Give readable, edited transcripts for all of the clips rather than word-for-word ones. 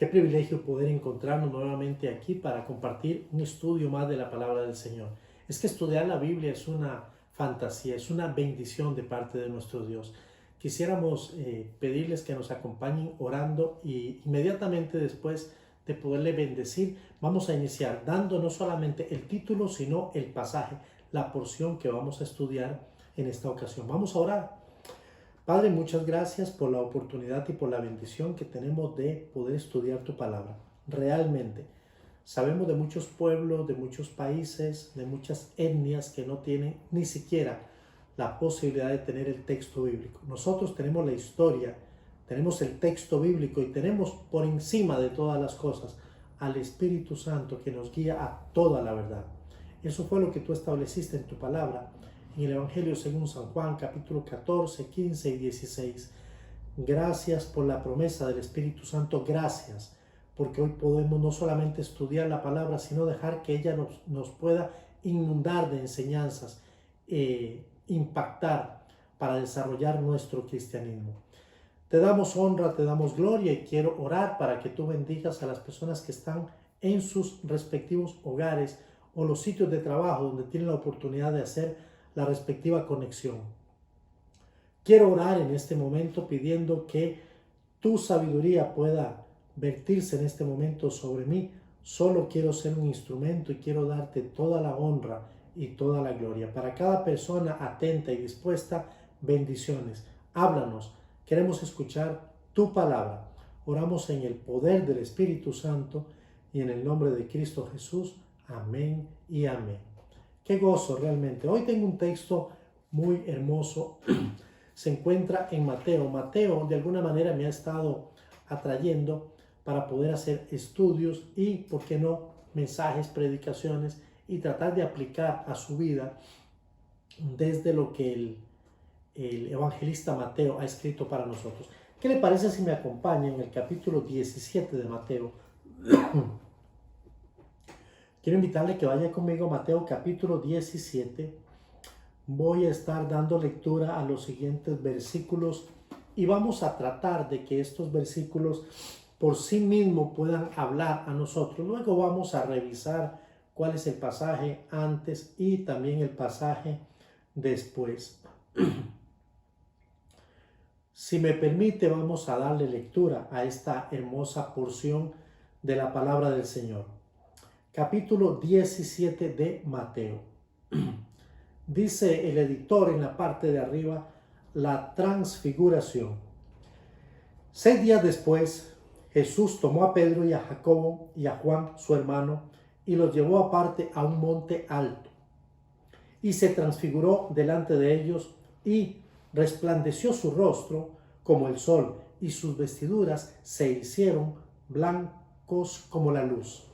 Qué privilegio poder encontrarnos nuevamente aquí para compartir un estudio más de la palabra del Señor. Es que estudiar la Biblia es una fantasía, es una bendición de parte de nuestro Dios. Quisiéramos pedirles que nos acompañen orando y inmediatamente después de poderle bendecir, vamos a iniciar dando no solamente el título, sino el pasaje, la porción que vamos a estudiar en esta ocasión. Vamos a orar. Padre, muchas gracias por la oportunidad y por la bendición que tenemos de poder estudiar tu palabra. Realmente, sabemos de muchos pueblos, de muchos países, de muchas etnias que no tienen ni siquiera la posibilidad de tener el texto bíblico. Nosotros tenemos la historia, tenemos el texto bíblico y tenemos por encima de todas las cosas al Espíritu Santo que nos guía a toda la verdad. Eso fue lo que tú estableciste en tu palabra, en el Evangelio según San Juan, capítulo 14, 15 y 16. Gracias por la promesa del Espíritu Santo, gracias, porque hoy podemos no solamente estudiar la palabra, sino dejar que ella nos pueda inundar de enseñanzas, impactar para desarrollar nuestro cristianismo. Te damos honra, te damos gloria y quiero orar para que tú bendigas a las personas que están en sus respectivos hogares o los sitios de trabajo donde tienen la oportunidad de hacer la respectiva conexión. Quiero orar en este momento pidiendo que tu sabiduría pueda vertirse en este momento sobre mí. Solo quiero ser un instrumento y quiero darte toda la honra y toda la gloria. Para cada persona atenta y dispuesta, bendiciones. Háblanos. Queremos escuchar tu palabra. Oramos en el poder del Espíritu Santo y en el nombre de Cristo Jesús. Amén y amén. Qué gozo realmente. Hoy tengo un texto muy hermoso. Se encuentra en Mateo. Mateo de alguna manera me ha estado atrayendo para poder hacer estudios y, ¿por qué no?, mensajes, predicaciones y tratar de aplicar a su vida desde lo que el evangelista Mateo ha escrito para nosotros. ¿Qué le parece si me acompaña en el capítulo 17 de Mateo? Quiero invitarle que vaya conmigo a Mateo capítulo 17. Voy a estar dando lectura a los siguientes versículos y vamos a tratar de que estos versículos por sí mismos puedan hablar a nosotros. Luego vamos a revisar cuál es el pasaje antes y también el pasaje después. Si me permite, vamos a darle lectura a esta hermosa porción de la palabra del Señor. Capítulo 17 de Mateo. Dice el editor en la parte de arriba, la transfiguración. 6 días después, Jesús tomó a Pedro y a Jacobo y a Juan, su hermano, y los llevó aparte a un monte alto. Y se transfiguró delante de ellos, y resplandeció su rostro como el sol, y sus vestiduras se hicieron blancos como la luz.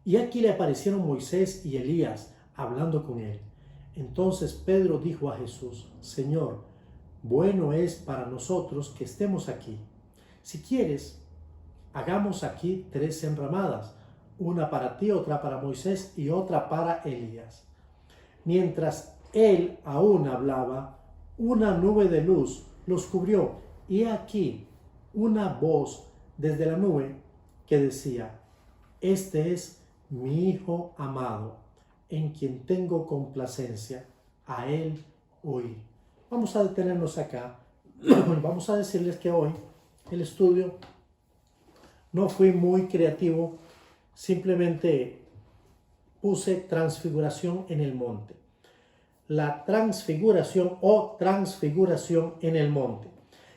Y aquí le aparecieron Moisés y Elías hablando con él. Entonces Pedro dijo a Jesús: Señor, bueno es para nosotros que estemos aquí. Si quieres, hagamos aquí 3 enramadas, una para ti, otra para Moisés y otra para Elías. Mientras él aún hablaba, una nube de luz los cubrió, y aquí una voz desde la nube que decía: Este es mi Hijo amado, en quien tengo complacencia, a él oír. Vamos a detenernos acá. Vamos a decirles que hoy el estudio no fui muy creativo, simplemente puse transfiguración en el monte. La transfiguración o transfiguración en el monte.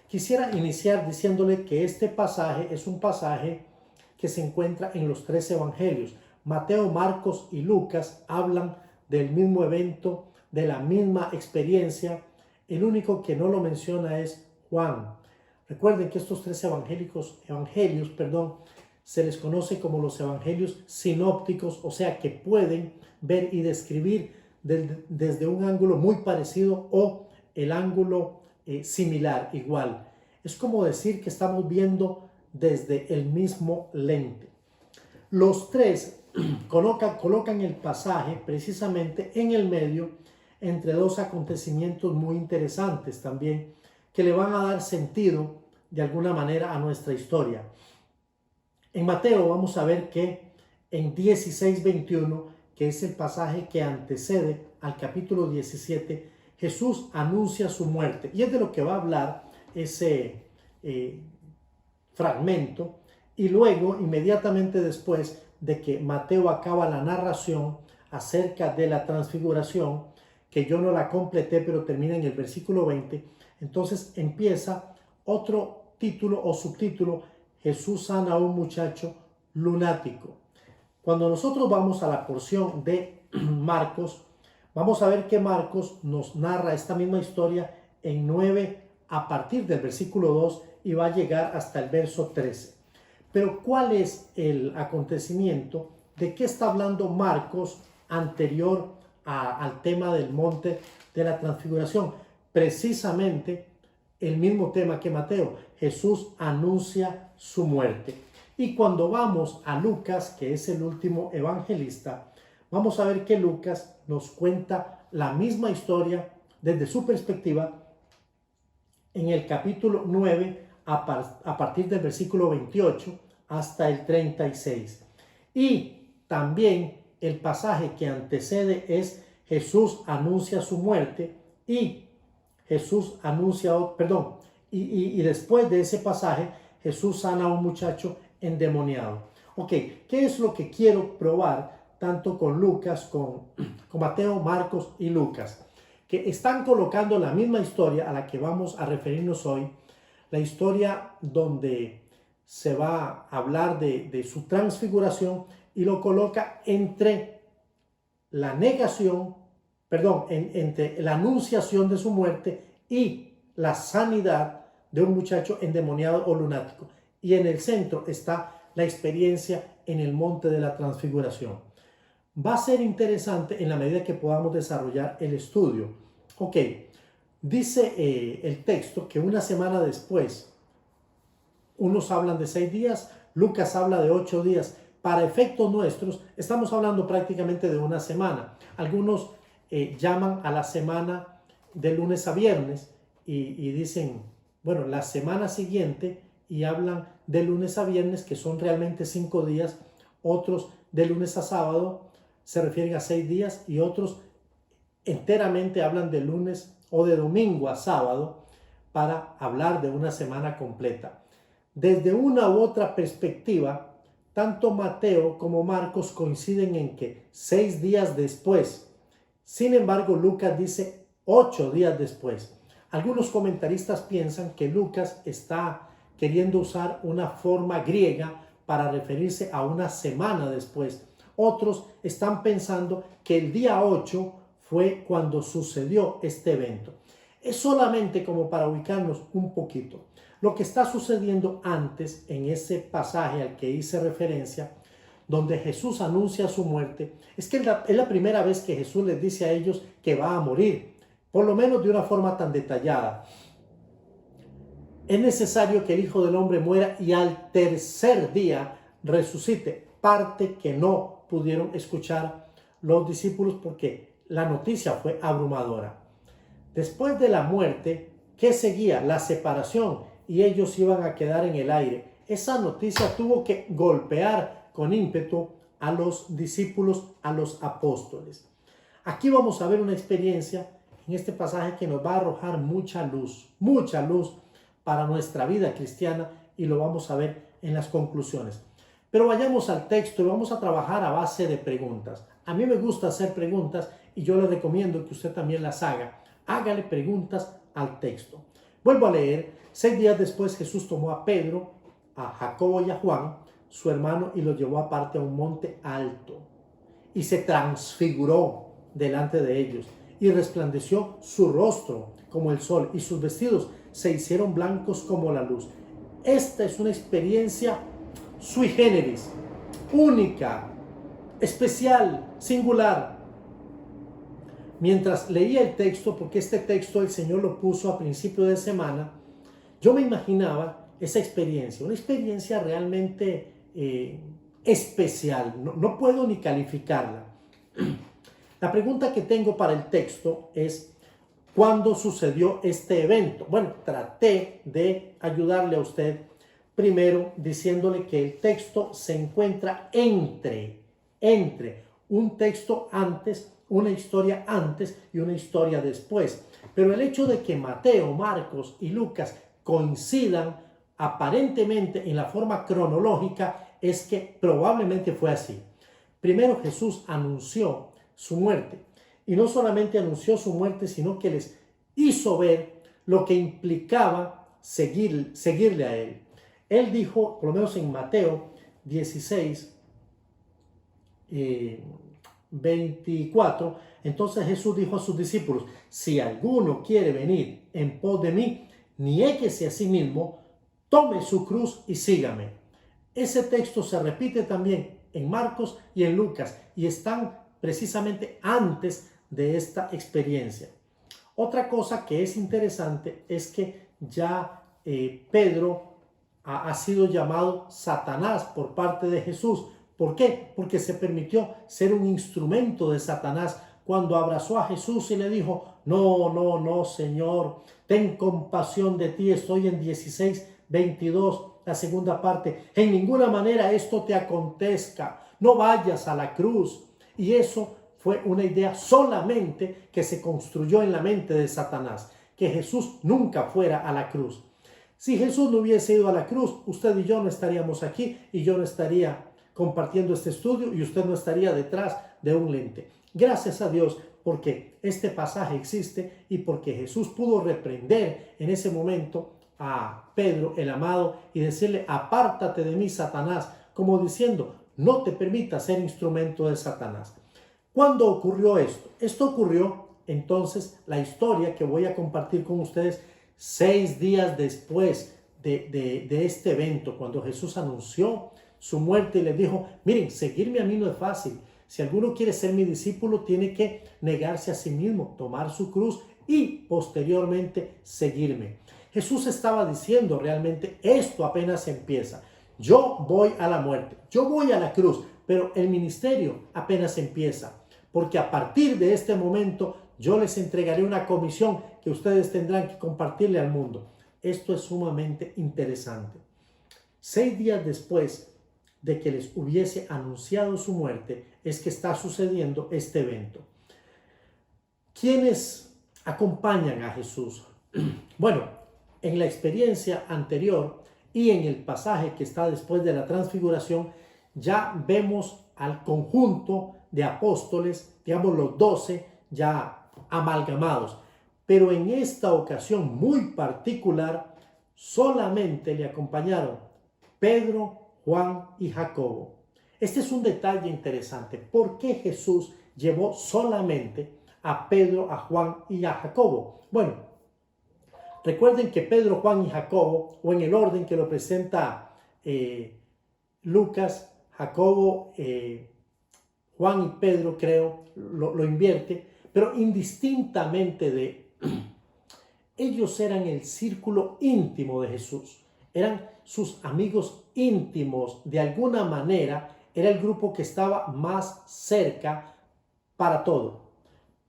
Quisiera iniciar diciéndole que este pasaje es un pasaje que se encuentra en los 3 evangelios. Mateo, Marcos y Lucas hablan del mismo evento, de la misma experiencia. El único que no lo menciona es Juan. Recuerden que estos 3 evangelios, se les conoce como los evangelios sinópticos, o sea que pueden ver y describir desde un ángulo muy parecido o el ángulo similar, igual. Es como decir que estamos viendo desde el mismo lente. Los 3 colocan el pasaje precisamente en el medio entre 2 acontecimientos muy interesantes también que le van a dar sentido de alguna manera a nuestra historia. En Mateo vamos a ver que en 16:21, que es el pasaje que antecede al capítulo 17, Jesús anuncia su muerte. Y es de lo que va a hablar ese fragmento. Y luego, inmediatamente después de que Mateo acaba la narración acerca de la transfiguración, que yo no la completé, pero termina en el versículo 20, entonces empieza otro título o subtítulo: Jesús sana a un muchacho lunático. Cuando nosotros vamos a la porción de Marcos, vamos a ver que Marcos nos narra esta misma historia en 9 a partir del versículo 2 y va a llegar hasta el verso 13. Pero ¿cuál es el acontecimiento? ¿De qué está hablando Marcos anterior al tema del monte de la transfiguración? Precisamente el mismo tema que Mateo. Jesús anuncia su muerte. Y cuando vamos a Lucas, que es el último evangelista, vamos a ver que Lucas nos cuenta la misma historia desde su perspectiva en el capítulo 9 a partir del versículo 28 hasta el 36. Y también el pasaje que antecede es Jesús anuncia su muerte y Jesús anuncia, y después de ese pasaje Jesús sana a un muchacho endemoniado. Ok, ¿qué es lo que quiero probar tanto con Lucas, con Mateo, Marcos y Lucas? Que están colocando la misma historia a la que vamos a referirnos hoy, la historia donde se va a hablar de su transfiguración, y lo coloca entre la negación, entre la anunciación de su muerte y la sanidad de un muchacho endemoniado o lunático. Y en el centro está la experiencia en el monte de la transfiguración. Va a ser interesante en la medida que podamos desarrollar el estudio. Ok, dice el texto que una semana después, unos hablan de 6 días, Lucas habla de 8 días. Para efectos nuestros, estamos hablando prácticamente de una semana. Algunos llaman a la semana de lunes a viernes y dicen, bueno, la semana siguiente, y hablan de lunes a viernes, que son realmente 5 días. Otros de lunes a sábado se refieren a 6 días, y otros enteramente hablan de lunes o de domingo a sábado para hablar de una semana completa. Desde una u otra perspectiva, tanto Mateo como Marcos coinciden en que 6 días después. Sin embargo, Lucas dice 8 días después. Algunos comentaristas piensan que Lucas está queriendo usar una forma griega para referirse a una semana después. Otros están pensando que el día 8 fue cuando sucedió este evento. Es solamente como para ubicarnos un poquito. Lo que está sucediendo antes, en ese pasaje al que hice referencia, donde Jesús anuncia su muerte, es que es la primera vez que Jesús les dice a ellos que va a morir, por lo menos de una forma tan detallada. Es necesario que el Hijo del Hombre muera y al tercer día resucite, parte que no pudieron escuchar los discípulos porque la noticia fue abrumadora. Después de la muerte, ¿qué seguía? La separación, y ellos iban a quedar en el aire. Esa noticia tuvo que golpear con ímpetu a los discípulos, a los apóstoles. Aquí vamos a ver una experiencia en este pasaje que nos va a arrojar mucha luz para nuestra vida cristiana, y lo vamos a ver en las conclusiones. Pero vayamos al texto y vamos a trabajar a base de preguntas. A mí me gusta hacer preguntas y yo le recomiendo que usted también las haga. Hágale preguntas al texto. Vuelvo a leer. 6 días después Jesús tomó a Pedro, a Jacobo y a Juan, su hermano, y los llevó aparte a un monte alto. Y se transfiguró delante de ellos. Y resplandeció su rostro como el sol, y sus vestidos se hicieron blancos como la luz. Esta es una experiencia sui generis, única, especial, singular. Mientras leía el texto, porque este texto el Señor lo puso a principio de semana, yo me imaginaba esa experiencia, una experiencia realmente especial. No puedo ni calificarla. La pregunta que tengo para el texto es: ¿Cuándo sucedió este evento? Bueno, traté de ayudarle a usted primero diciéndole que el texto se encuentra entre un texto antes, una historia antes y una historia después. Pero el hecho de que Mateo, Marcos y Lucas coincidan aparentemente en la forma cronológica es que probablemente fue así. Primero Jesús anunció su muerte, y no solamente anunció su muerte, sino que les hizo ver lo que implicaba seguirle a él. Él dijo, por lo menos en Mateo 16, 24, entonces Jesús dijo a sus discípulos: si alguno quiere venir en pos de mí, niéguese a sí mismo, tome su cruz y sígame. Ese texto se repite también en Marcos y en Lucas, y están precisamente antes de esta experiencia. Otra cosa que es interesante es que ya Pedro ha sido llamado Satanás por parte de Jesús. ¿Por qué? Porque se permitió ser un instrumento de Satanás cuando abrazó a Jesús y le dijo: no, Señor, ten compasión de ti. Estoy en 16:22, la segunda parte. En ninguna manera esto te acontezca. No vayas a la cruz. Y eso fue una idea solamente que se construyó en la mente de Satanás, que Jesús nunca fuera a la cruz. Si Jesús no hubiese ido a la cruz, usted y yo no estaríamos aquí, y yo no estaría compartiendo este estudio, y usted no estaría detrás de un lente. Gracias a Dios porque este pasaje existe, y porque Jesús pudo reprender en ese momento a Pedro el amado y decirle: apártate de mí, Satanás, como diciendo: no te permitas ser instrumento de Satanás. ¿Cuándo ocurrió esto? Esto ocurrió entonces, la historia que voy a compartir con ustedes, 6 días después de este evento, cuando Jesús anunció su muerte y les dijo: miren, seguirme a mí no es fácil. Si alguno quiere ser mi discípulo, tiene que negarse a sí mismo, tomar su cruz y posteriormente seguirme. Jesús estaba diciendo realmente: esto apenas empieza. Yo voy a la muerte, yo voy a la cruz, pero el ministerio apenas empieza. Porque a partir de este momento yo les entregaré una comisión que ustedes tendrán que compartirle al mundo. Esto es sumamente interesante. 6 días después de que les hubiese anunciado su muerte, es que está sucediendo este evento. ¿Quiénes acompañan a Jesús? Bueno, en la experiencia anterior y en el pasaje que está después de la transfiguración, ya vemos al conjunto de apóstoles, digamos los 12, ya amalgamados. Pero en esta ocasión muy particular, solamente le acompañaron Pedro, Juan y Jacobo. Este es un detalle interesante. ¿Por qué Jesús llevó solamente a Pedro, a Juan y a Jacobo? Bueno, recuerden que Pedro, Juan y Jacobo, o en el orden que lo presenta Lucas, Jacobo, Juan y Pedro, creo, lo invierte, pero indistintamente de ellos eran el círculo íntimo de Jesús, eran sus amigos íntimos. De alguna manera era el grupo que estaba más cerca para todo,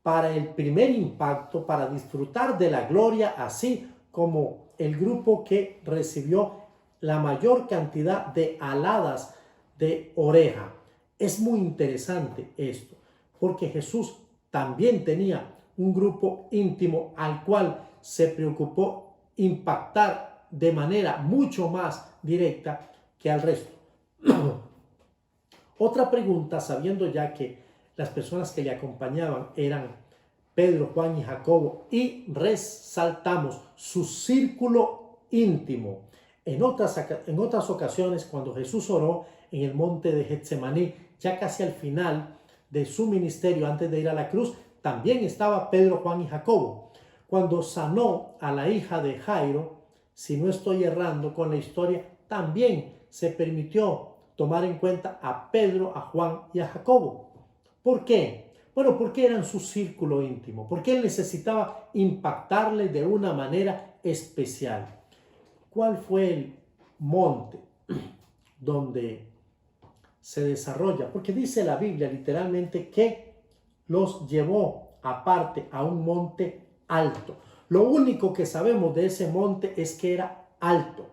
para el primer impacto, para disfrutar de la gloria, así como el grupo que recibió la mayor cantidad de aladas de oreja. Es muy interesante esto, porque Jesús también tenía un grupo íntimo al cual se preocupó impactar de manera mucho más directa que al resto. Otra pregunta, sabiendo ya que las personas que le acompañaban eran Pedro, Juan y Jacobo, y resaltamos su círculo íntimo. En otras ocasiones, cuando Jesús oró en el monte de Getsemaní, ya casi al final de su ministerio, antes de ir a la cruz, también estaba Pedro, Juan y Jacobo. Cuando sanó a la hija de Jairo, si no estoy errando con la historia, también se permitió tomar en cuenta a Pedro, a Juan y a Jacobo. ¿Por qué? Bueno, porque eran su círculo íntimo, porque él necesitaba impactarle de una manera especial. ¿Cuál fue el monte donde se desarrolla? Porque dice la Biblia literalmente que los llevó aparte a un monte alto. Lo único que sabemos de ese monte es que era alto.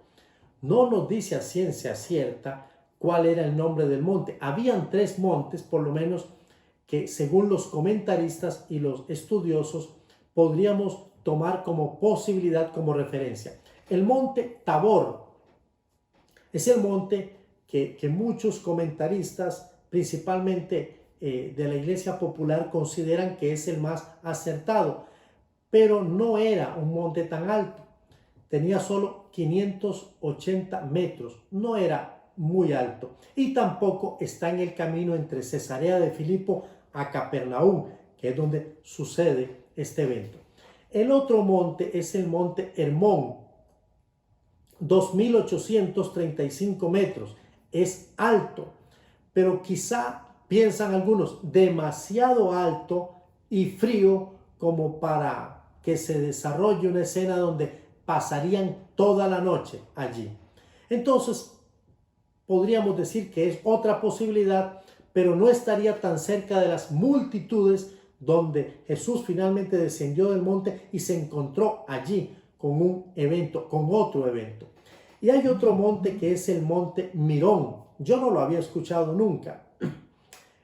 No nos dice a ciencia cierta cuál era el nombre del monte. Habían 3 montes, por lo menos, que según los comentaristas y los estudiosos podríamos tomar como posibilidad, como referencia. El monte Tabor es el monte que muchos comentaristas, principalmente de la Iglesia Popular, consideran que es el más acertado, pero no era un monte tan alto. Tenía solo 580 metros, no era muy alto, y tampoco está en el camino entre Cesarea de Filipo a Capernaum, que es donde sucede este evento. El otro monte es el monte Hermón, 2.835 metros. Es alto, pero quizá piensan algunos demasiado alto y frío como para que se desarrolle una escena donde pasarían toda la noche allí. Entonces, podríamos decir que es otra posibilidad, pero no estaría tan cerca de las multitudes donde Jesús finalmente descendió del monte y se encontró allí con un evento, con otro evento. Y hay otro monte que es el monte Mirón. Yo no lo había escuchado nunca.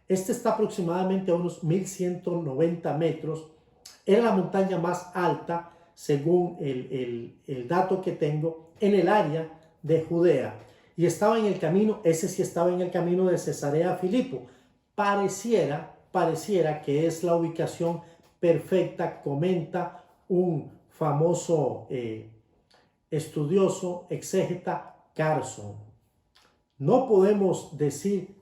Este está aproximadamente a unos 1.190 metros. Es la montaña más alta, según el dato que tengo, en el área de Judea. Y estaba en el camino, ese sí estaba en el camino de Cesarea a Filipo. Pareciera que es la ubicación perfecta, comenta un famoso estudioso, exégeta, Carson. No podemos decir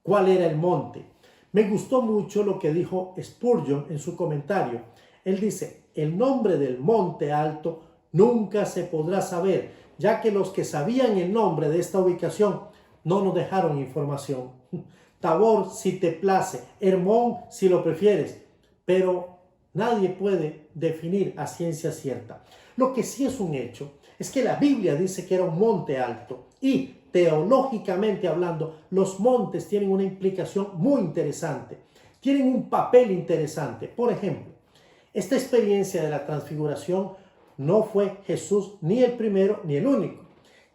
cuál era el monte. Me gustó mucho lo que dijo Spurgeon en su comentario. Él dice, el nombre del monte alto nunca se podrá saber, ya que los que sabían el nombre de esta ubicación no nos dejaron información. Tabor, si te place, Hermón, si lo prefieres, pero nadie puede definir a ciencia cierta. Lo que sí es un hecho es que la Biblia dice que era un monte alto y teológicamente hablando, los montes tienen una implicación muy interesante, tienen un papel interesante. Por ejemplo, esta experiencia de la transfiguración no fue Jesús ni el primero ni el único.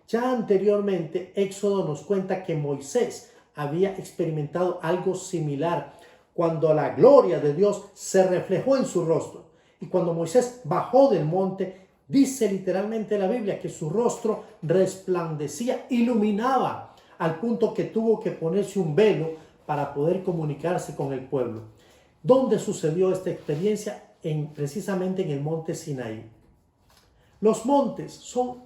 Ya anteriormente, Éxodo nos cuenta que Moisés había experimentado algo similar cuando la gloria de Dios se reflejó en su rostro. Y cuando Moisés bajó del monte, dice literalmente la Biblia que su rostro resplandecía, iluminaba, al punto que tuvo que ponerse un velo para poder comunicarse con el pueblo. ¿Dónde sucedió esta experiencia? Precisamente en el monte Sinaí. Los montes son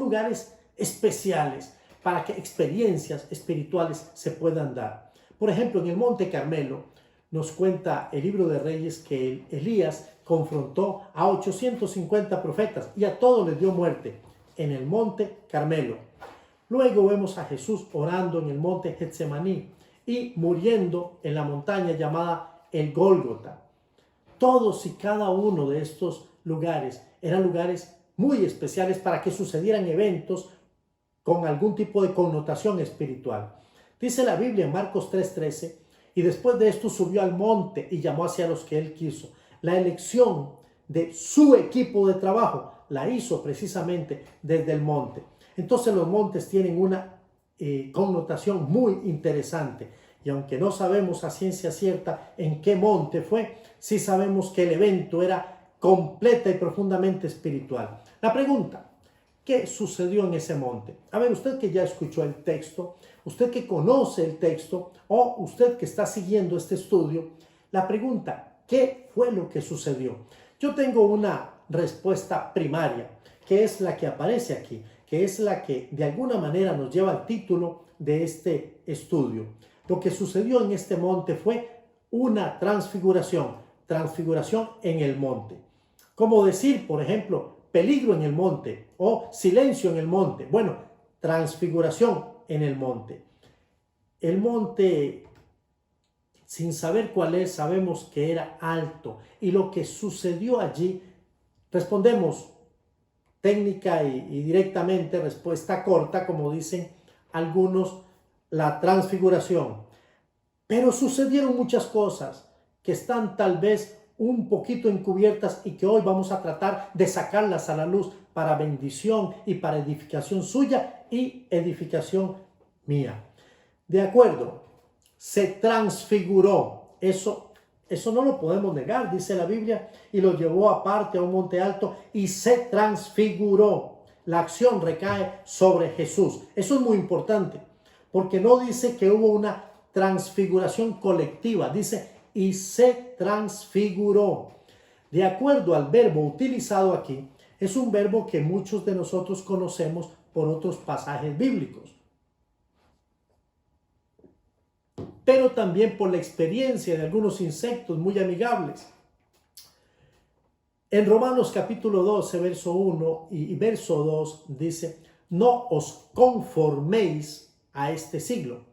lugares especiales para que experiencias espirituales se puedan dar. Por ejemplo, en el monte Carmelo nos cuenta el libro de Reyes que Elías confrontó a 850 profetas y a todos les dio muerte en el monte Carmelo. Luego vemos a Jesús orando en el monte Getsemaní y muriendo en la montaña llamada el Gólgota. Todos y cada uno de estos lugares eran lugares muy especiales para que sucedieran eventos con algún tipo de connotación espiritual. Dice la Biblia en Marcos 3:13, y después de esto subió al monte y llamó hacia los que él quiso. La elección de su equipo de trabajo la hizo precisamente desde el monte. Entonces los montes tienen una connotación muy interesante. Y aunque no sabemos a ciencia cierta en qué monte fue, sí sabemos que el evento era completa y profundamente espiritual. La pregunta, ¿qué sucedió en ese monte? A ver, usted que ya escuchó el texto, usted que conoce el texto o usted que está siguiendo este estudio, la pregunta, ¿qué fue lo que sucedió? Yo tengo una respuesta primaria, que es la que aparece aquí, que es la que de alguna manera nos lleva al título de este estudio. Lo que sucedió en este monte fue una transfiguración en el monte. Como decir, por ejemplo, peligro en el monte o silencio en el monte. Bueno, transfiguración en el monte. El monte, sin saber cuál es, sabemos que era alto. Y lo que sucedió allí, respondemos técnica y directamente, respuesta corta, como dicen algunos, la transfiguración. Pero sucedieron muchas cosas que están tal vez un poquito encubiertas y que hoy vamos a tratar de sacarlas a la luz para bendición y para edificación suya y edificación mía. De acuerdo, se transfiguró. Eso no lo podemos negar, dice la Biblia, y lo llevó aparte a un monte alto y se transfiguró. La acción recae sobre Jesús. Eso es muy importante, porque no dice que hubo una transfiguración colectiva, dice y se transfiguró. De acuerdo al verbo utilizado aquí, es un verbo que muchos de nosotros conocemos por otros pasajes bíblicos, pero también por la experiencia de algunos insectos muy amigables. En Romanos capítulo 12, verso 1 y verso 2 dice, no os conforméis a este siglo.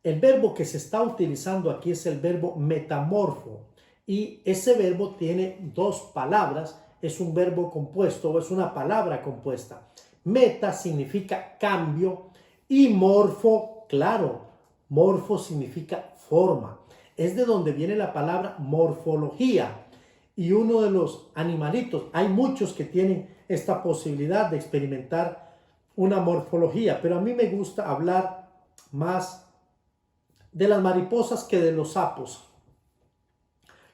El verbo que se está utilizando aquí es el verbo metamorfo, y ese verbo tiene dos palabras, es un verbo compuesto o es una palabra compuesta. Meta significa cambio y morfo, claro, morfo significa forma. Es de donde viene la palabra morfología. Y uno de los animalitos, hay muchos que tienen esta posibilidad de experimentar una morfología, pero a mí me gusta hablar más de las mariposas que de los sapos.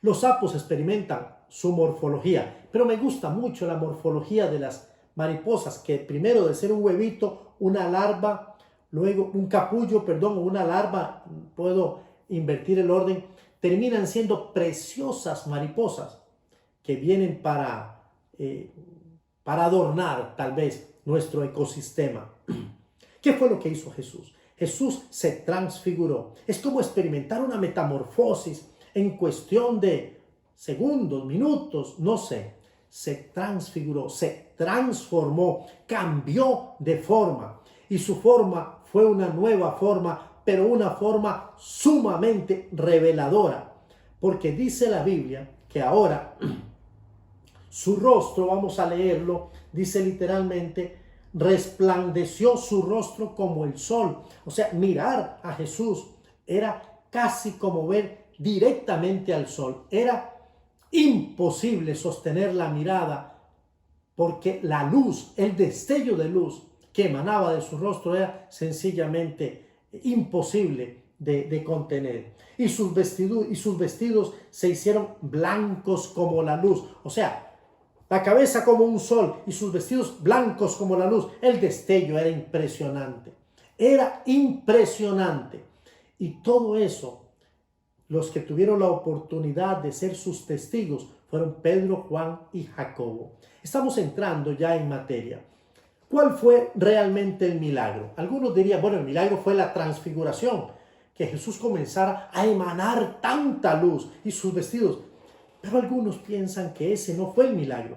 Los sapos experimentan su morfología, pero me gusta mucho la morfología de las mariposas, que primero de ser un huevito, una larva, luego un capullo, perdón, una larva, puedo invertir el orden, terminan siendo preciosas mariposas que vienen para adornar tal vez nuestro ecosistema. ¿Qué fue lo que hizo Jesús? Jesús se transfiguró. Es como experimentar una metamorfosis en cuestión de segundos, minutos, no sé. Se transfiguró, se transformó, cambió de forma. Y su forma fue una nueva forma, pero una forma sumamente reveladora. Porque dice la Biblia que ahora su rostro, vamos a leerlo, dice literalmente, resplandeció su rostro como el sol. O sea, mirar a Jesús era casi como ver directamente al sol. Era imposible sostener la mirada porque la luz, el destello de luz que emanaba de su rostro era sencillamente imposible de contener. Y sus vestidos se hicieron blancos como la luz. O sea, la cabeza como un sol y sus vestidos blancos como la luz. El destello era impresionante. Era impresionante. Y todo eso, los que tuvieron la oportunidad de ser sus testigos fueron Pedro, Juan y Jacobo. Estamos entrando ya en materia. ¿Cuál fue realmente el milagro? Algunos dirían, bueno, el milagro fue la transfiguración, que Jesús comenzara a emanar tanta luz y sus vestidos. Pero algunos piensan que ese no fue el milagro.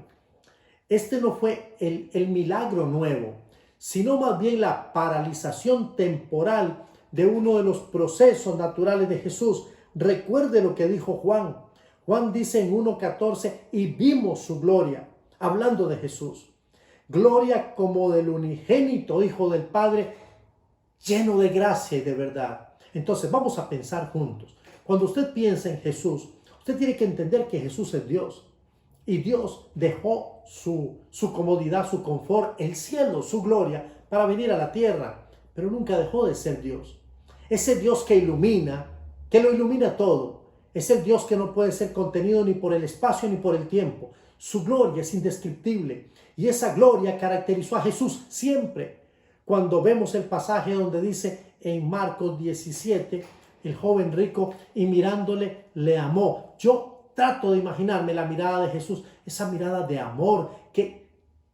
Este no fue el milagro nuevo, sino más bien la paralización temporal de uno de los procesos naturales de Jesús. Recuerde lo que dijo Juan. Juan dice en 1:14, y vimos su gloria, hablando de Jesús. Gloria como del unigénito Hijo del Padre, lleno de gracia y de verdad. Entonces vamos a pensar juntos. Cuando usted piensa en Jesús, usted tiene que entender que Jesús es Dios. Y Dios dejó su comodidad, su confort, el cielo, su gloria, para venir a la tierra. Pero nunca dejó de ser Dios. Ese Dios que ilumina, que lo ilumina todo. Es el Dios que no puede ser contenido ni por el espacio ni por el tiempo. Su gloria es indescriptible. Y esa gloria caracterizó a Jesús siempre. Cuando vemos el pasaje donde dice en Marcos 17, el joven rico, y mirándole le amó. Yo trato de imaginarme la mirada de Jesús, esa mirada de amor que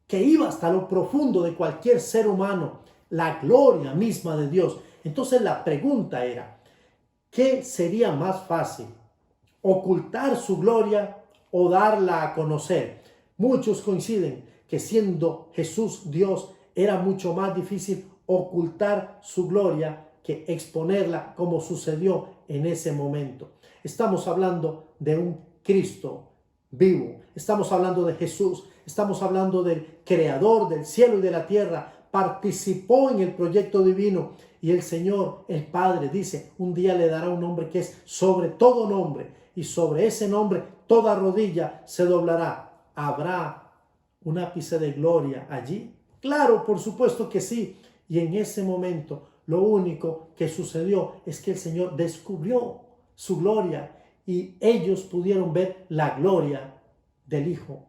iba hasta lo profundo de cualquier ser humano, la gloria misma de Dios. Entonces la pregunta era, ¿qué sería más fácil? ¿Ocultar su gloria o darla a conocer? Muchos coinciden que siendo Jesús Dios, era mucho más difícil ocultar su gloria que exponerla como sucedió en ese momento. Estamos hablando de un Cristo vivo. Estamos hablando de Jesús. Estamos hablando del Creador del cielo y de la tierra. Participó en el proyecto divino y el Señor, el Padre, dice, un día le dará un nombre que es sobre todo nombre, y sobre ese nombre toda rodilla se doblará. ¿Habrá un ápice de gloria allí? Claro, por supuesto que sí. Y en ese momento lo único que sucedió es que el Señor descubrió su gloria y ellos pudieron ver la gloria del Hijo,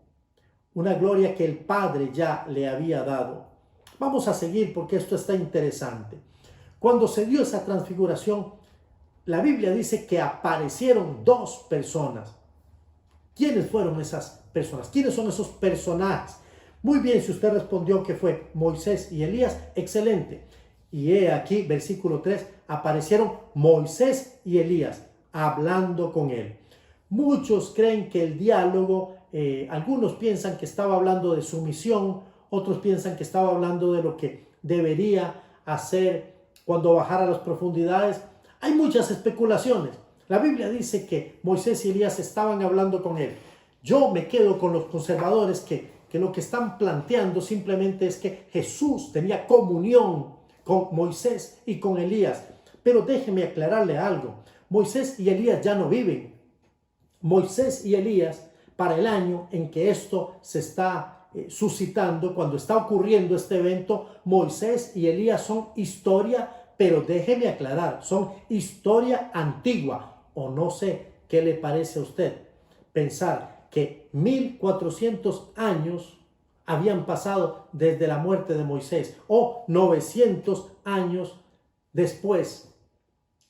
una gloria que el Padre ya le había dado. Vamos a seguir porque esto está interesante. Cuando se dio esa transfiguración, la Biblia dice que aparecieron dos personas. ¿Quiénes fueron esas personas? ¿Quiénes son esos personajes? Muy bien, si usted respondió que fue Moisés y Elías, excelente. Y he aquí, versículo 3, aparecieron Moisés y Elías hablando con él. Muchos creen que el diálogo, algunos piensan que estaba hablando de su misión, otros piensan que estaba hablando de lo que debería hacer cuando bajara a las profundidades. Hay muchas especulaciones. La Biblia dice que Moisés y Elías estaban hablando con él. Yo me quedo con los conservadores que lo que están planteando simplemente es que Jesús tenía comunión con Moisés y con Elías. Pero déjeme aclararle algo. Moisés y Elías ya no viven. Moisés y Elías, para el año en que esto se está suscitando, cuando está ocurriendo este evento, Moisés y Elías son historia, pero déjeme aclarar, son historia antigua. O no sé qué le parece a usted pensar que 1400 años habían pasado desde la muerte de Moisés o 900 años después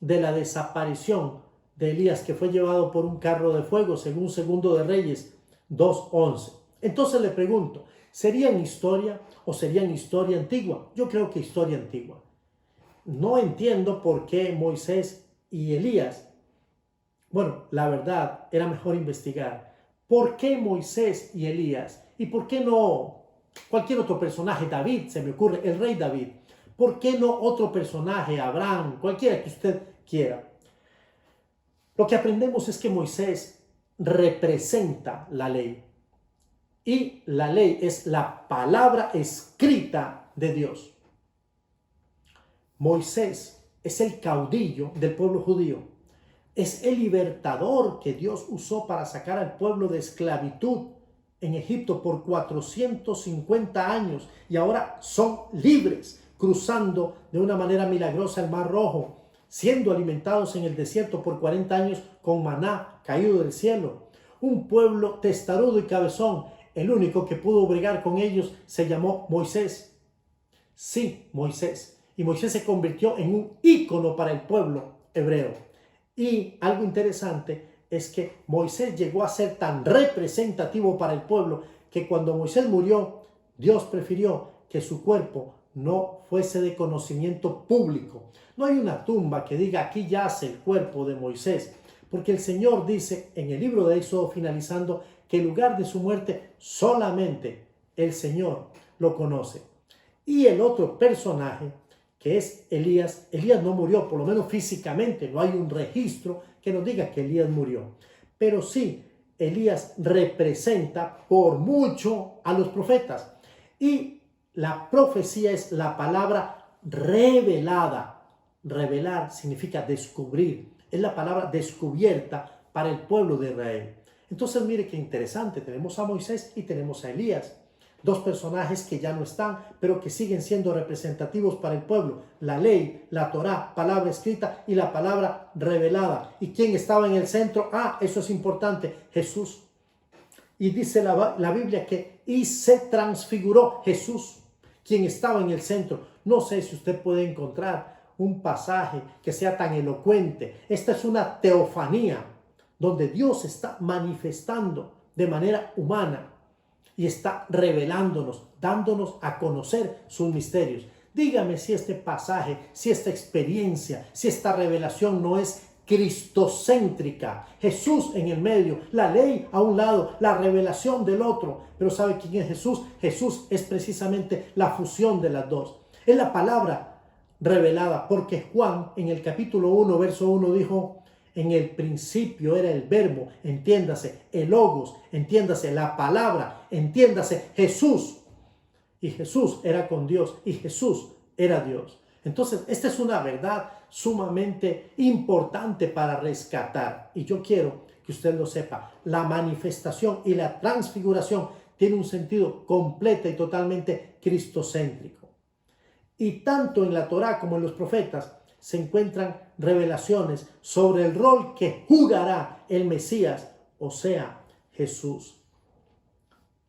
de la desaparición de Elías, que fue llevado por un carro de fuego, según Segundo de Reyes 2:11. Entonces le pregunto, ¿serían historia o serían historia antigua? Yo creo que historia antigua. No entiendo por qué Moisés y Elías, bueno, la verdad era mejor investigar. ¿Por qué Moisés y Elías? ¿Y por qué no cualquier otro personaje? David, se me ocurre, el rey David. ¿Por qué no otro personaje? Abraham, cualquiera que usted quiera. Lo que aprendemos es que Moisés representa la ley. Y la ley es la palabra escrita de Dios. Moisés es el caudillo del pueblo judío. Es el libertador que Dios usó para sacar al pueblo de esclavitud en Egipto por 450 años. Y ahora son libres, cruzando de una manera milagrosa el Mar Rojo, siendo alimentados en el desierto por 40 años con maná caído del cielo. Un pueblo testarudo y cabezón. El único que pudo bregar con ellos se llamó Moisés. Sí, Moisés. Y Moisés se convirtió en un ícono para el pueblo hebreo. Y algo interesante es que Moisés llegó a ser tan representativo para el pueblo que cuando Moisés murió, Dios prefirió que su cuerpo no fuese de conocimiento público. No hay una tumba que diga aquí yace el cuerpo de Moisés, porque el Señor dice en el libro de Éxodo finalizando que el lugar de su muerte solamente el Señor lo conoce. Y el otro personaje, que es Elías, Elías no murió, por lo menos físicamente, no hay un registro que nos diga que Elías murió. Pero sí, Elías representa por mucho a los profetas. Y la profecía es la palabra revelada. Revelar significa descubrir. Es la palabra descubierta para el pueblo de Israel. Entonces mire qué interesante, tenemos a Moisés y tenemos a Elías. Dos personajes que ya no están, pero que siguen siendo representativos para el pueblo. La ley, la Torá, palabra escrita y la palabra revelada. ¿Y quién estaba en el centro? Eso es importante, Jesús. Y dice la Biblia que y se transfiguró Jesús, quien estaba en el centro. No sé si usted puede encontrar un pasaje que sea tan elocuente. Esta es una teofanía, donde Dios está manifestando de manera humana y está revelándonos, dándonos a conocer sus misterios. Dígame si este pasaje, si esta experiencia, si esta revelación no es cristocéntrica. Jesús en el medio, la ley a un lado, la revelación del otro. Pero ¿sabe quién es Jesús? Jesús es precisamente la fusión de las dos. Es la palabra revelada, porque Juan en el capítulo 1, verso 1 dijo: en el principio era el verbo, entiéndase, el logos, entiéndase, la palabra, entiéndase, Jesús. Y Jesús era con Dios y Jesús era Dios. Entonces, esta es una verdad sumamente importante para rescatar. Y yo quiero que usted lo sepa. La manifestación y la transfiguración tiene un sentido completo y totalmente cristocéntrico. Y tanto en la Torá como en los profetas se encuentran revelaciones sobre el rol que jugará el Mesías, o sea, Jesús.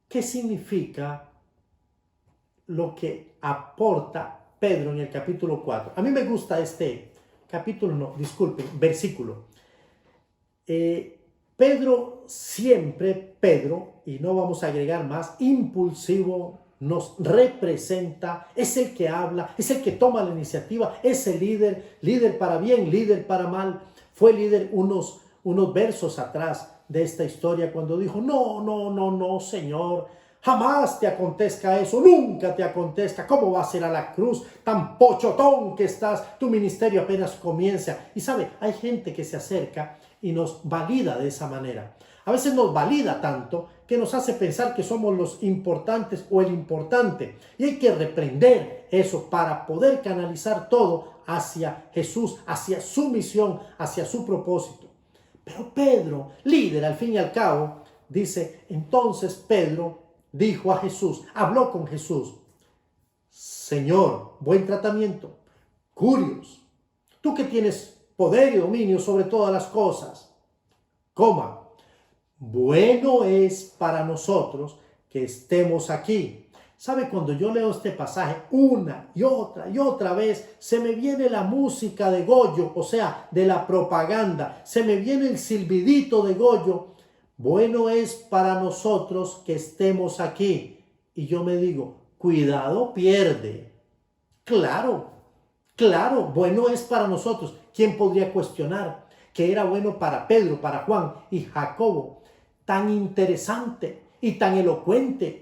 ¿Qué significa lo que aporta Pedro en el capítulo 4? A mí me gusta este capítulo, no, disculpen, versículo. Pedro, y no vamos a agregar más, impulsivo, nos representa, es el que habla, es el que toma la iniciativa, es el líder, líder para bien, líder para mal. Fue líder unos versos atrás de esta historia cuando dijo, no, Señor, jamás te acontezca eso, nunca te acontezca. ¿Cómo vas a ir a la cruz? Tan pochotón que estás, tu ministerio apenas comienza. Y sabe, hay gente que se acerca y nos valida de esa manera. A veces nos valida tanto que nos hace pensar que somos los importantes o el importante. Y hay que reprender eso para poder canalizar todo hacia Jesús, hacia su misión, hacia su propósito. Pero Pedro, líder al fin y al cabo, dice, entonces Pedro dijo a Jesús, habló con Jesús, Señor, buen tratamiento, curios, tú que tienes poder y dominio sobre todas las cosas, bueno es para nosotros que estemos aquí. ¿Sabe? Cuando yo leo este pasaje una y otra vez, se me viene la música de Goyo, o sea, de la propaganda. Se me viene el silbidito de Goyo. Bueno es para nosotros que estemos aquí. Y yo me digo, cuidado, pierde. Claro, bueno es para nosotros. ¿Quién podría cuestionar que era bueno para Pedro, para Juan y Jacobo? Tan interesante y tan elocuente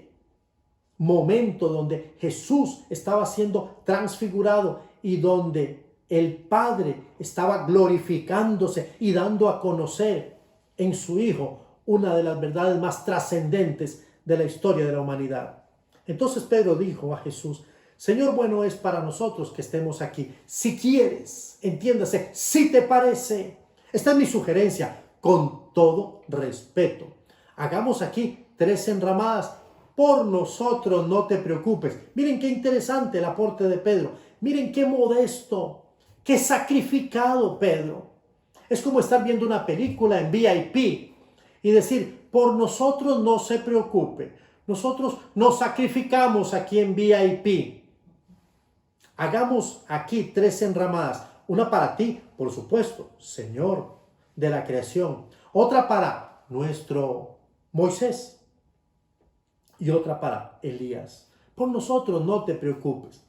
momento donde Jesús estaba siendo transfigurado y donde el Padre estaba glorificándose y dando a conocer en su Hijo una de las verdades más trascendentes de la historia de la humanidad. Entonces Pedro dijo a Jesús, Señor, bueno es para nosotros que estemos aquí. Si quieres, entiéndase, si te parece. Esta es mi sugerencia, con todo respeto. Hagamos aquí 3 enramadas. Por nosotros no te preocupes. Miren qué interesante el aporte de Pedro. Miren qué modesto, qué sacrificado Pedro. Es como estar viendo una película en VIP y decir, por nosotros no se preocupe. Nosotros nos sacrificamos aquí en VIP. Hagamos aquí 3 enramadas. Una para ti, por supuesto, Señor de la creación. Otra para nuestro Moisés. Y otra para Elías. Por nosotros no te preocupes.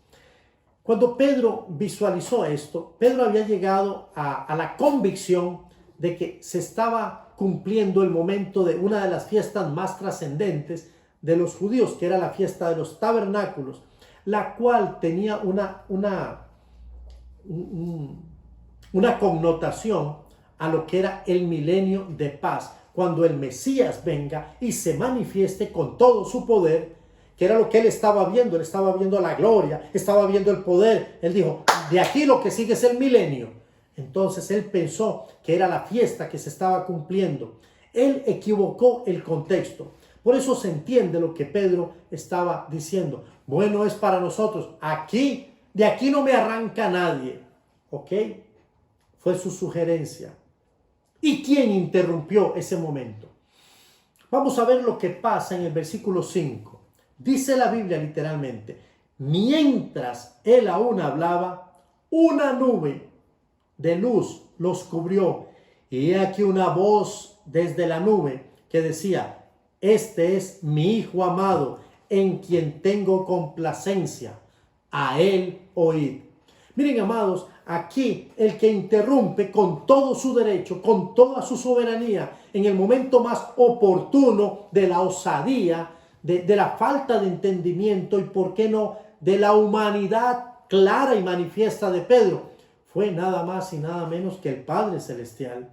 Cuando Pedro visualizó esto, Pedro había llegado a la convicción de que se estaba cumpliendo el momento de una de las fiestas más trascendentes de los judíos, que era la fiesta de los tabernáculos, la cual tenía una connotación a lo que era el milenio de paz, cuando el Mesías venga y se manifieste con todo su poder, que era lo que él estaba viendo la gloria, estaba viendo el poder. Él dijo, de aquí lo que sigue es el milenio. Entonces él pensó que era la fiesta que se estaba cumpliendo. Él equivocó el contexto. Por eso se entiende lo que Pedro estaba diciendo. Bueno es para nosotros, de aquí no me arranca nadie. ¿Ok? Fue su sugerencia. ¿Y quién interrumpió ese momento? Vamos a ver lo que pasa en el versículo 5. Dice la Biblia literalmente, mientras él aún hablaba, una nube de luz los cubrió. Y he aquí una voz desde la nube que decía, este es mi Hijo amado, en quien tengo complacencia. A él oíd. Miren, amados, aquí el que interrumpe con todo su derecho, con toda su soberanía, en el momento más oportuno de la osadía, de la falta de entendimiento y, ¿por qué no?, de la humanidad clara y manifiesta de Pedro, fue nada más y nada menos que el Padre Celestial.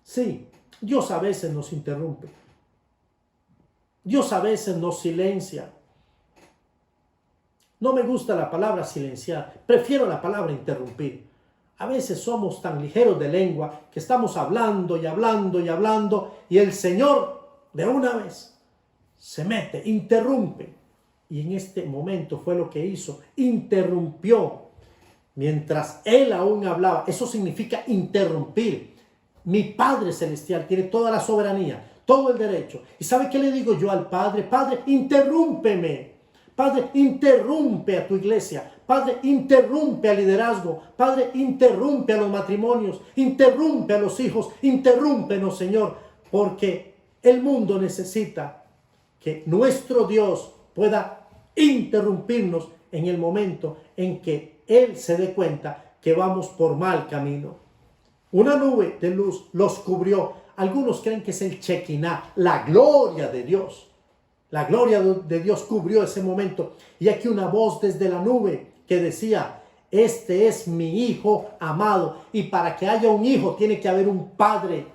Sí, Dios a veces nos interrumpe. Dios a veces nos silencia. No me gusta la palabra silenciar, prefiero la palabra interrumpir. A veces somos tan ligeros de lengua que estamos hablando y hablando y hablando y el Señor de una vez se mete, interrumpe. Y en este momento fue lo que hizo, interrumpió mientras Él aún hablaba. Eso significa interrumpir. Mi Padre Celestial tiene toda la soberanía, todo el derecho. ¿Y sabe qué le digo yo al Padre? Padre, interrúmpeme. Padre, interrumpe a tu iglesia. Padre, interrumpe al liderazgo. Padre, interrumpe a los matrimonios. Interrumpe a los hijos. Interrúmpenos, Señor. Porque el mundo necesita que nuestro Dios pueda interrumpirnos en el momento en que Él se dé cuenta que vamos por mal camino. Una nube de luz los cubrió. Algunos creen que es el Shekinah, la gloria de Dios. La gloria de Dios cubrió ese momento. Y aquí una voz desde la nube que decía: este es mi hijo amado. Y para que haya un hijo tiene que haber un padre.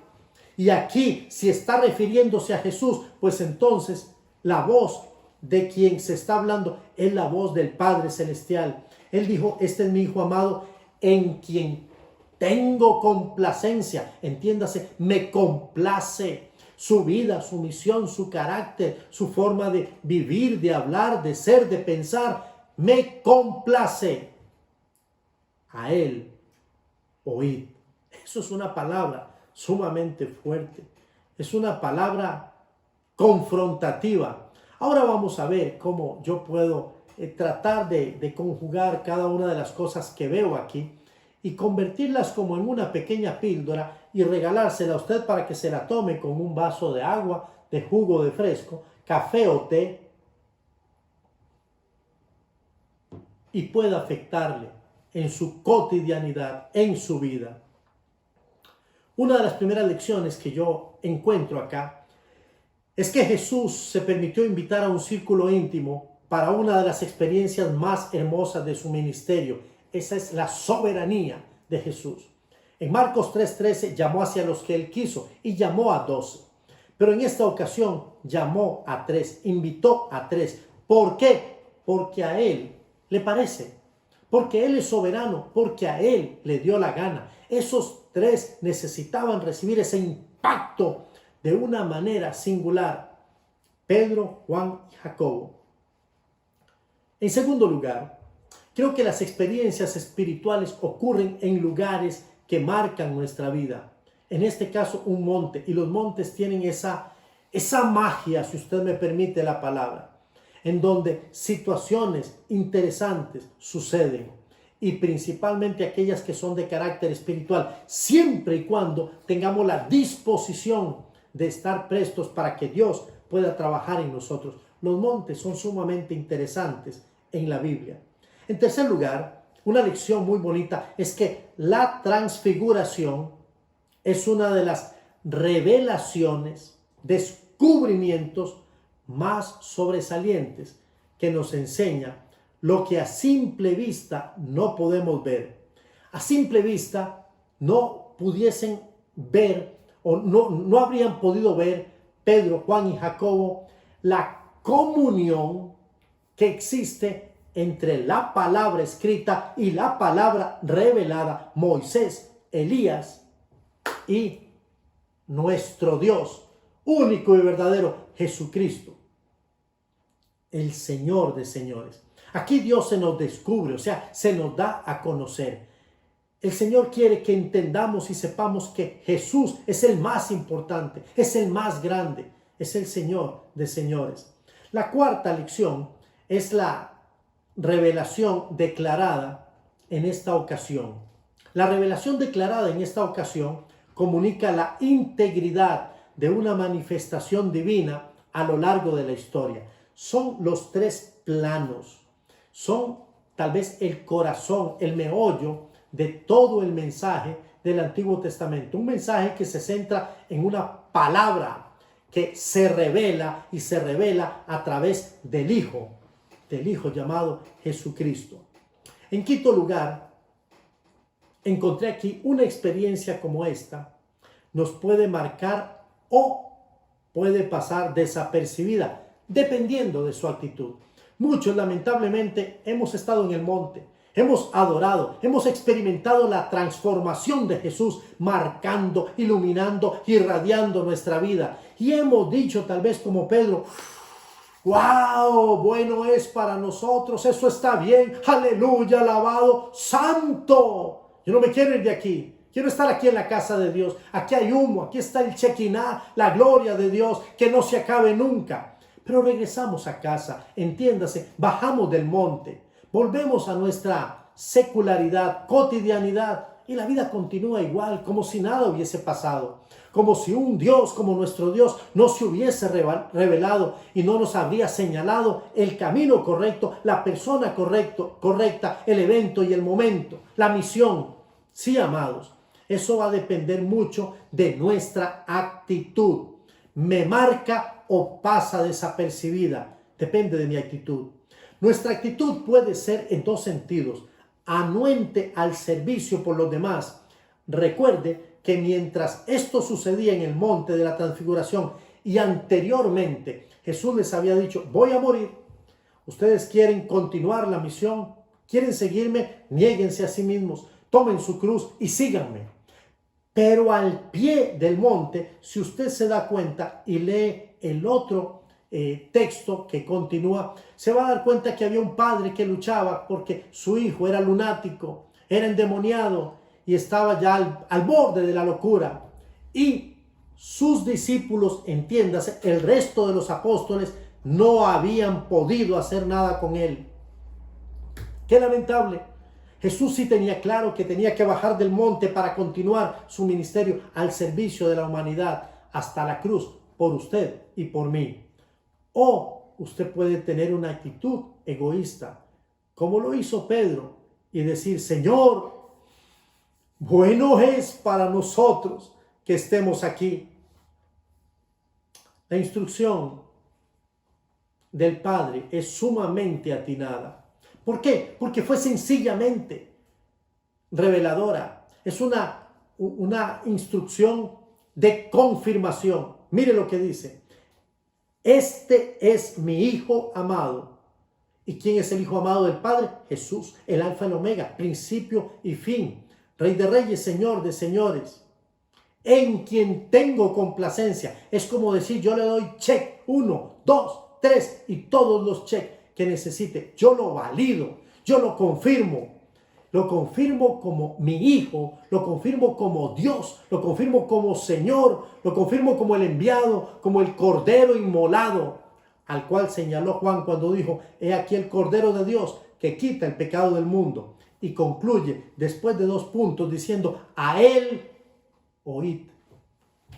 Y aquí, si está refiriéndose a Jesús, pues entonces la voz de quien se está hablando es la voz del Padre Celestial. Él dijo: este es mi hijo amado en quien tengo complacencia. Entiéndase, me complace. Su vida, su misión, su carácter, su forma de vivir, de hablar, de ser, de pensar, me complace. A Él oíd. Eso es una palabra sumamente fuerte. Es una palabra confrontativa. Ahora vamos a ver cómo yo puedo tratar de conjugar cada una de las cosas que veo aquí y convertirlas como en una pequeña píldora y regalársela a usted para que se la tome con un vaso de agua, de jugo de fresco, café o té, y pueda afectarle en su cotidianidad, en su vida. Una de las primeras lecciones que yo encuentro acá es que Jesús se permitió invitar a un círculo íntimo para una de las experiencias más hermosas de su ministerio. Esa es la soberanía de Jesús. En Marcos 3:13 llamó hacia los que Él quiso y llamó a 12. Pero en esta ocasión llamó a 3, invitó a 3. ¿Por qué? Porque a Él le parece. Porque Él es soberano, porque a Él le dio la gana. Esos 3 necesitaban recibir ese impacto de una manera singular. Pedro, Juan y Jacobo. En segundo lugar, creo que las experiencias espirituales ocurren en lugares que marcan nuestra vida. En este caso, un monte. Y los montes tienen esa magia, si usted me permite la palabra, en donde situaciones interesantes suceden. Y principalmente aquellas que son de carácter espiritual, siempre y cuando tengamos la disposición de estar prestos para que Dios pueda trabajar en nosotros. Los montes son sumamente interesantes en la Biblia. En tercer lugar, una lección muy bonita es que la transfiguración es una de las revelaciones, descubrimientos más sobresalientes que nos enseña lo que a simple vista no podemos ver. A simple vista no pudiesen ver o no habrían podido ver Pedro, Juan y Jacobo la comunión que existe entre la palabra escrita y la palabra revelada, Moisés, Elías y nuestro Dios, único y verdadero, Jesucristo, el Señor de señores. Aquí Dios se nos descubre, o sea, se nos da a conocer. El Señor quiere que entendamos y sepamos que Jesús es el más importante, es el más grande, es el Señor de señores. La cuarta lección es la revelación declarada en esta ocasión. La revelación declarada en esta ocasión comunica la integridad de una manifestación divina a lo largo de la historia. Son los 3 planos, son tal vez el corazón, el meollo de todo el mensaje del Antiguo Testamento. Un mensaje que se centra en una palabra que se revela y se revela a través del Hijo llamado Jesucristo. En quinto lugar, encontré aquí una experiencia como esta, nos puede marcar o puede pasar desapercibida, dependiendo de su actitud. Muchos, lamentablemente, hemos estado en el monte, hemos adorado, hemos experimentado la transformación de Jesús, marcando, iluminando, irradiando nuestra vida. Y hemos dicho tal vez como Pedro: ¡wow! Bueno es para nosotros, eso está bien, aleluya, alabado, santo. Yo no me quiero ir de aquí. Quiero estar aquí en la casa de Dios. Aquí hay humo, aquí está el Shekinah, la gloria de Dios, que no se acabe nunca. Pero regresamos a casa, entiéndase, bajamos del monte, volvemos a nuestra secularidad, cotidianidad, y la vida continúa igual, como si nada hubiese pasado. Como si un Dios como nuestro Dios no se hubiese revelado y no nos habría señalado el camino correcto, la persona correcta, el evento y el momento, la misión. Sí, amados. Eso va a depender mucho de nuestra actitud. ¿Me marca o pasa desapercibida? Depende de mi actitud. Nuestra actitud puede ser en dos sentidos: anuente al servicio por los demás. Recuerde que mientras esto sucedía en el monte de la transfiguración y anteriormente, Jesús les había dicho: voy a morir. Ustedes quieren continuar la misión, quieren seguirme, niéguense a sí mismos, tomen su cruz y síganme. Pero al pie del monte, si usted se da cuenta y lee el otro texto que continúa, se va a dar cuenta que había un padre que luchaba porque su hijo era lunático, era endemoniado y estaba ya al borde de la locura. Y sus discípulos, entiéndase, el resto de los apóstoles, no habían podido hacer nada con él. Qué lamentable. Jesús sí tenía claro que tenía que bajar del monte para continuar su ministerio al servicio de la humanidad hasta la cruz por usted y por mí. O usted puede tener una actitud egoísta, como lo hizo Pedro, y decir: Señor, bueno es para nosotros que estemos aquí. La instrucción del Padre es sumamente atinada. ¿Por qué? Porque fue sencillamente reveladora. Es una instrucción de confirmación. Mire lo que dice: este es mi Hijo amado. ¿Y quién es el Hijo amado del Padre? Jesús, el Alfa y el Omega, principio y fin, Rey de reyes, Señor de señores, en quien tengo complacencia. Es como decir: yo le doy check 1, 2, 3 y todos los checks que necesite. Yo lo valido, yo lo confirmo como mi Hijo, lo confirmo como Dios, lo confirmo como Señor, lo confirmo como el enviado, como el Cordero inmolado, al cual señaló Juan cuando dijo: he aquí el Cordero de Dios que quita el pecado del mundo. Y concluye después de 2 puntos diciendo: a Él oíd.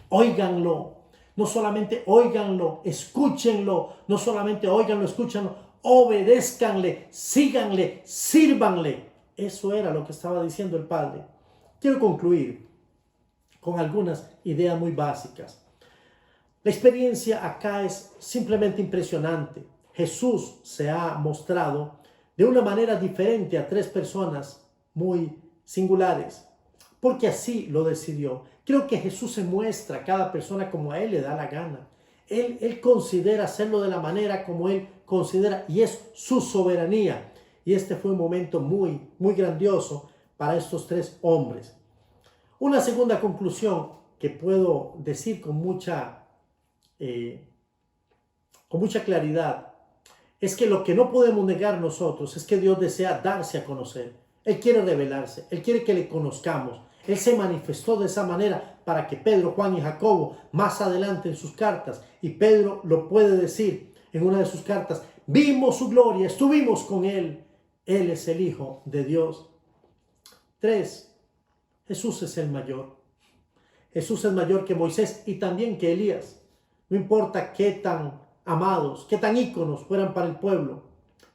Óiganlo. No solamente óiganlo, escúchenlo. No solamente óiganlo, escúchanlo, obedézcanle, síganle, sírvanle. Eso era lo que estaba diciendo el Padre. Quiero concluir con algunas ideas muy básicas. La experiencia acá es simplemente impresionante. Jesús se ha mostrado de una manera diferente a 3 personas muy singulares, porque así lo decidió. Creo que Jesús se muestra a cada persona como a Él le da la gana. Él considera hacerlo de la manera como Él considera, y es su soberanía. Y este fue un momento muy, muy grandioso para estos 3 hombres. Una segunda conclusión que puedo decir con mucha claridad es que lo que no podemos negar nosotros es que Dios desea darse a conocer. Él quiere revelarse, Él quiere que le conozcamos. Él se manifestó de esa manera para que Pedro, Juan y Jacobo, más adelante en sus cartas, y Pedro lo puede decir en una de sus cartas: vimos su gloria, estuvimos con Él. Él es el Hijo de Dios. 3. Jesús es el mayor. Jesús es mayor que Moisés y también que Elías. No importa qué tan amados, qué tan íconos fueran para el pueblo.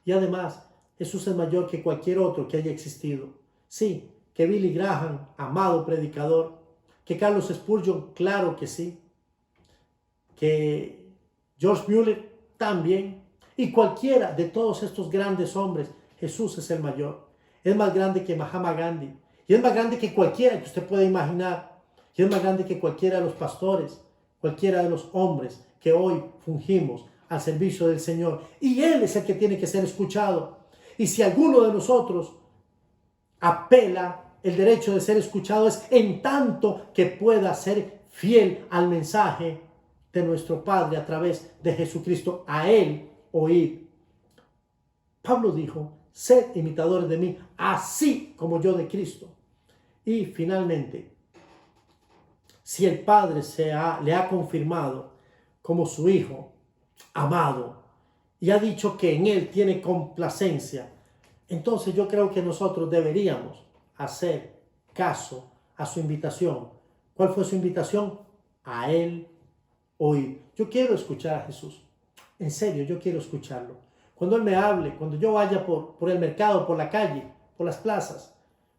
Y además, Jesús es mayor que cualquier otro que haya existido. Sí, que Billy Graham, amado predicador, que Carlos Spurgeon, claro que sí, que George Mueller también, y cualquiera de todos estos grandes hombres. Jesús es el mayor. Es más grande que Mahatma Gandhi, y es más grande que cualquiera que usted pueda imaginar, y es más grande que cualquiera de los pastores, cualquiera de los hombres que hoy fungimos al servicio del Señor. Y Él es el que tiene que ser escuchado. Y si alguno de nosotros apela, el derecho de ser escuchado es en tanto que pueda ser fiel al mensaje de nuestro Padre a través de Jesucristo. A Él oíd. Pablo dijo, sed imitadores de mí, así como yo de Cristo. Y finalmente, si el Padre le ha confirmado como su Hijo amado y ha dicho que en Él tiene complacencia, entonces yo creo que nosotros deberíamos hacer caso a su invitación. ¿Cuál fue su invitación? A Él oír. Yo quiero escuchar a Jesús. En serio, yo quiero escucharlo. Cuando Él me hable, cuando yo vaya por el mercado, por la calle, por las plazas,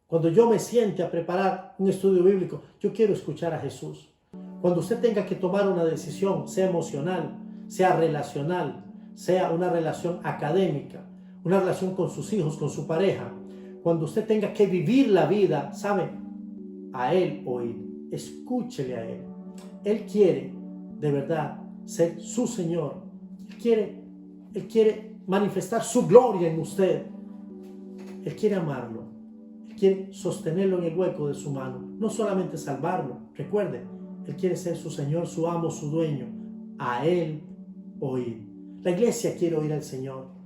cuando yo me siente a preparar un estudio bíblico, yo quiero escuchar a Jesús. Cuando usted tenga que tomar una decisión, sea emocional, sea relacional, sea una relación académica, una relación con sus hijos, con su pareja, cuando usted tenga que vivir la vida, ¿sabe? A Él oír, escúchele a Él. Él quiere, de verdad, ser su Señor. Él quiere manifestar su gloria en usted. Él quiere amarlo. Él quiere sostenerlo en el hueco de su mano. No solamente salvarlo. Recuerde, Él quiere ser su Señor, su amo, su dueño. A Él oír. La iglesia quiere oír al Señor.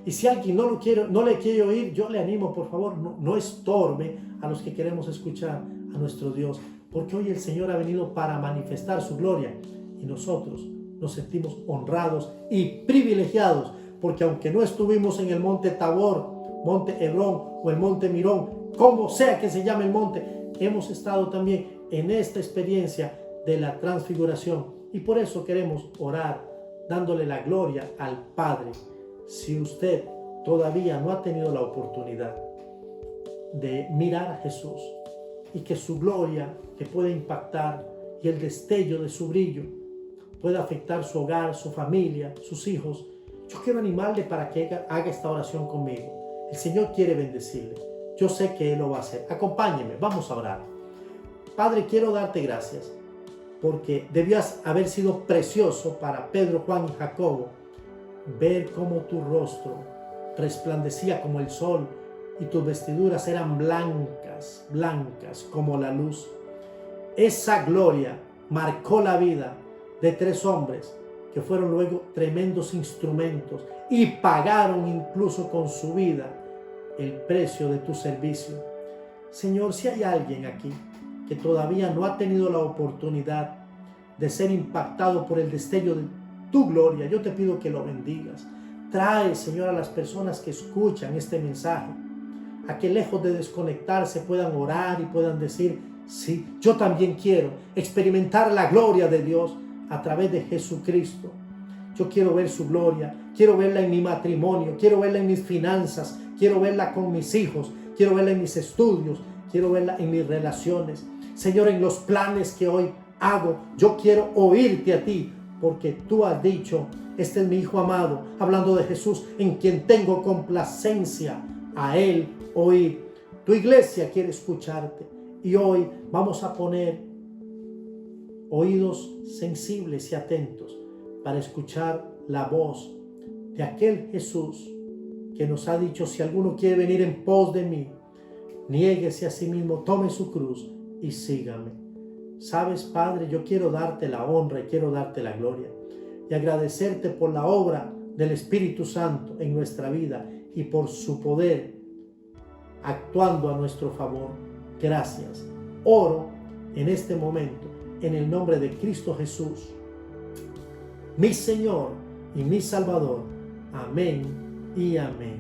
Y si alguien no le quiere oír, yo le animo, por favor, no estorbe a los que queremos escuchar a nuestro Dios. Porque hoy el Señor ha venido para manifestar su gloria. Y nosotros nos sentimos honrados y privilegiados. Porque aunque no estuvimos en el monte Tabor, monte Hebrón o el monte Mirón, como sea que se llame el monte, hemos estado también en esta experiencia de la transfiguración. Y por eso queremos orar, dándole la gloria al Padre. Si usted todavía no ha tenido la oportunidad de mirar a Jesús y que su gloria te pueda impactar y el destello de su brillo pueda afectar su hogar, su familia, sus hijos, yo quiero animarle para que haga esta oración conmigo. El Señor quiere bendecirle. Yo sé que Él lo va a hacer. Acompáñeme, vamos a orar. Padre, quiero darte gracias porque debías haber sido precioso para Pedro, Juan y Jacobo ver cómo tu rostro resplandecía como el sol y tus vestiduras eran blancas, blancas como la luz. Esa gloria marcó la vida de 3 hombres que fueron luego tremendos instrumentos y pagaron incluso con su vida el precio de tu servicio. Señor, si hay alguien aquí que todavía no ha tenido la oportunidad de ser impactado por el destello de tu gloria, yo te pido que lo bendigas. Trae, Señor, a las personas que escuchan este mensaje, a que lejos de desconectarse puedan orar y puedan decir, sí, yo también quiero experimentar la gloria de Dios a través de Jesucristo. Yo quiero ver su gloria, quiero verla en mi matrimonio, quiero verla en mis finanzas, quiero verla con mis hijos, quiero verla en mis estudios, quiero verla en mis relaciones. Señor, en los planes que hoy hago, yo quiero oírte a ti, porque tú has dicho, este es mi Hijo amado, hablando de Jesús, en quien tengo complacencia. A Él oír. Tu iglesia quiere escucharte y hoy vamos a poner oídos sensibles y atentos para escuchar la voz de aquel Jesús que nos ha dicho, si alguno quiere venir en pos de mí, niéguese a sí mismo, tome su cruz y sígame. Sabes, Padre, yo quiero darte la honra y quiero darte la gloria y agradecerte por la obra del Espíritu Santo en nuestra vida y por su poder actuando a nuestro favor. Gracias. Oro en este momento en el nombre de Cristo Jesús, mi Señor y mi Salvador. Amén y amén.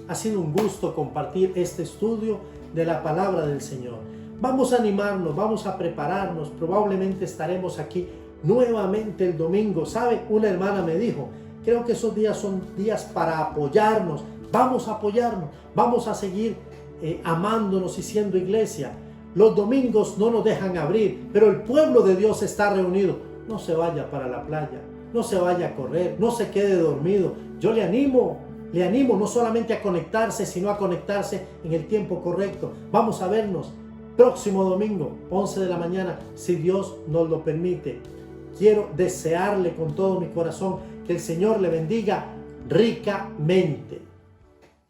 Ha sido un gusto compartir este estudio de la palabra del Señor. Vamos a animarnos, vamos a prepararnos. Probablemente estaremos aquí nuevamente el domingo. ¿Sabe? Una hermana me dijo, creo que esos días son días para apoyarnos. Vamos a apoyarnos, vamos a seguir amándonos y siendo iglesia. Los domingos no nos dejan abrir, pero el pueblo de Dios está reunido. No se vaya para la playa, no se vaya a correr, no se quede dormido. Yo le animo no solamente a conectarse, sino a conectarse en el tiempo correcto. Vamos a vernos próximo domingo, 11 de la mañana, si Dios nos lo permite. Quiero desearle con todo mi corazón que el Señor le bendiga ricamente.